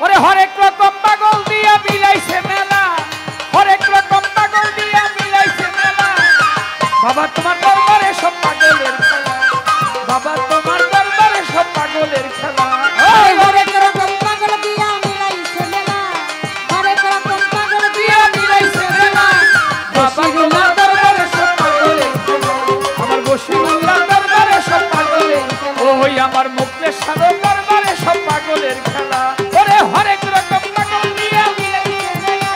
ওরে হরেক রকম পাগল দিয়া মিলাইছে মেলা, হরেক রকম পাগল দিয়া মিলাইছে মেলা। বাবা তোমার দরবারে সব পাগলের খেলা, বাবা তোমার দরবারে সব পাগলের খেলা। হরেক রকম পাগল দিয়া মিলাইছে মেলা, হরেক রকম পাগল দিয়া মিলাইছে মেলা। বাবা তোমার দরবারে সব পাগলের খেলা, আমার বসিরুল্লাহ দরবারে সব পাগলের খেলা। ওই আমার মুক্তেশ্বর দরবারে সব পাগলের খেলা। ওরে হরেক রকম পাগল দিয়া মিলাইছে মেলা,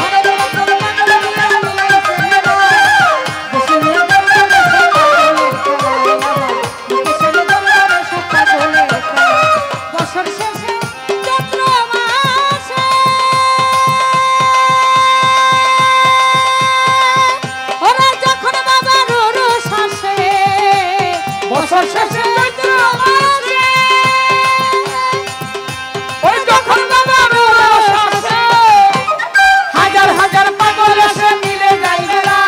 হরেক রকম পাগল দিয়া মিলাইছে মেলা। বসিরুল্লাহ দরবারে সব পাগলের খেলা, মুকেশের দরবারে সব পাগলের খেলা। বছর শেষে চৈত্র মাসে ওরা যখন বাবার রোষ আসে, বছর শেষে চৈত্র মাসে ওই যখন বাবার রোষ আসে, হাজার হাজার পাগল এসে মিলে যায় মেলা।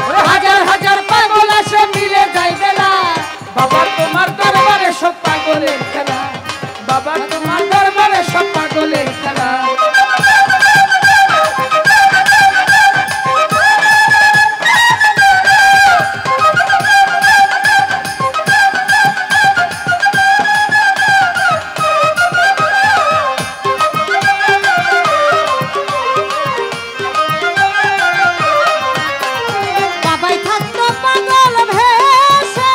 ওরে হাজার হাজার পাগল এসে মিলে যায় মেলা। বাবা তোমার দরবারে সব পাগলের খেলা, বাবা তোমার দরবারে সব পাগলের খেলা। বাবাই থাকতো পাগল ভেসে,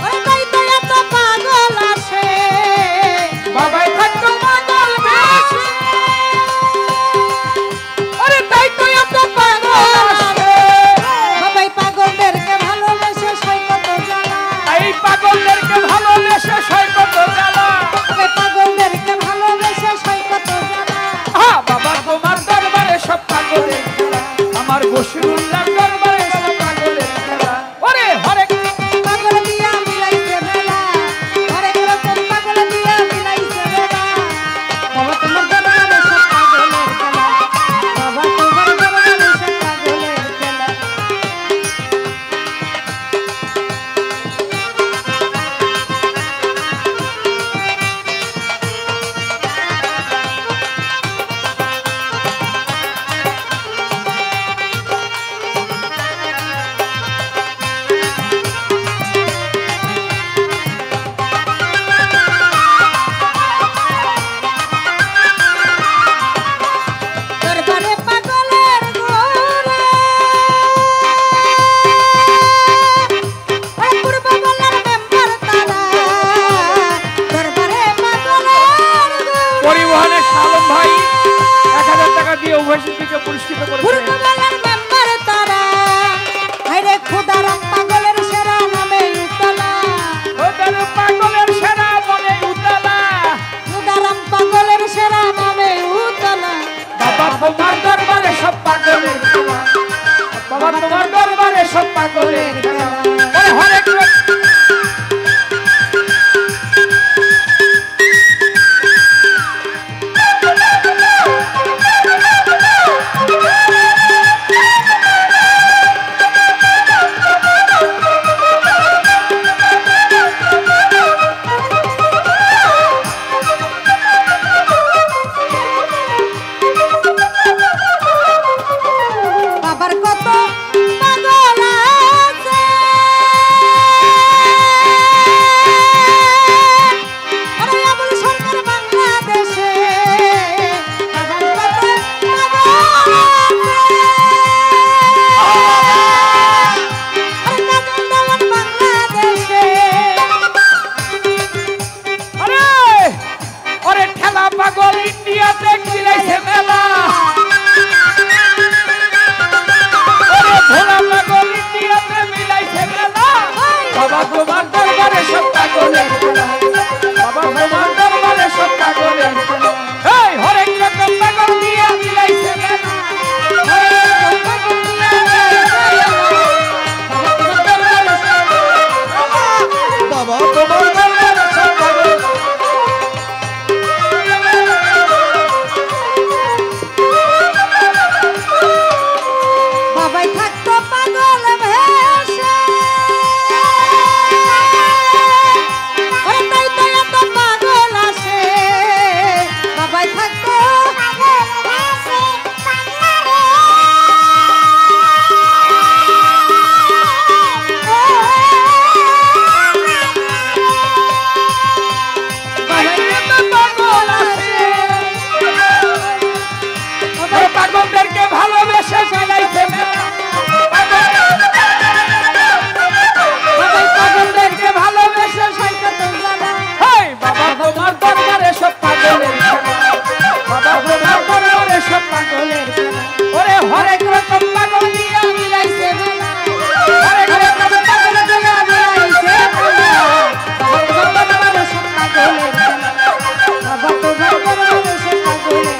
ওরে তাই তো এত পাগল আসে। বাবাই থাকতো পাগল বেশে, আরে তাই তো এত পাগল আসে। বাবাই পাগলদেরকে ভালোবেসে সৈকত জ্বালা, এই পাগলদেরকে ভালোবেসে সৈকত জ্বালা। বাবাই পাগলদেরকে ভালোবেসে সৈকত জ্বালা। বাবা তোমার দরবারে সব পাগলের খেলা, আমার বসিরুল্লাহ দরবারে সব পাগলের খেলা। ওরে হরেক পাগল দিয়া মিলাইছে মেলা, হরেক রকম পাগল দিয়া মিলাইছে মেলা। বাবা তোমার দরবারে সব পাগলের খেলা, বাবা তোমার দরবারে সব পাগলের খেলা। দরবারে পাগলের ঘোরে, ওরে পূর্ব বাংলার মেম্বার তারা। দরবারে পাগলের ঘোরে, পরিবহনের শালম ভাই 1000 টাকা দিয়ে উভয়সিদ্ধিকে পুরস্কৃত পূর্ব করেছে। বাংলার মেম্বার তারা। হায়রে ক্ষুধারাম পাগলের সেরা নামে উতলা, ওদের পাগলের সেরা বলে উতলা। ক্ষুধারাম পাগলের সেরা নামে উতলা। বাবা তোমার দরবারে সব পাগলের খেলা, বাবা তোমার দরবারে সব পাগলের খেলা। ওরে হরেক বাবার কত পাগল আছে,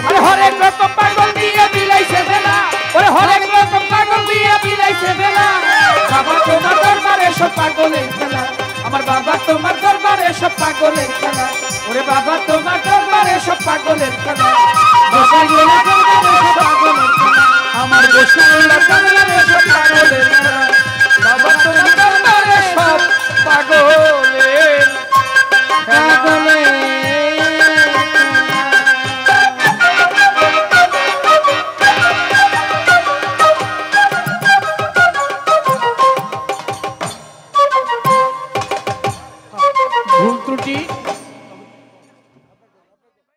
আরে হরেক রকম পাগল দিয়ে বিলাইছে বেলা, ওরে হরেক রকম পাগল দিয়ে বিলাইছে বেলা। বাবা তোমার দরবারে সব পাগলের খেলা, আমার বাবা তোমার দরবারে সব পাগলের খেলা, ওরে বাবা তোমার দরবারে সব পাগলের খেলা। আমার বসে দরবারে সব পাগলের খেলা।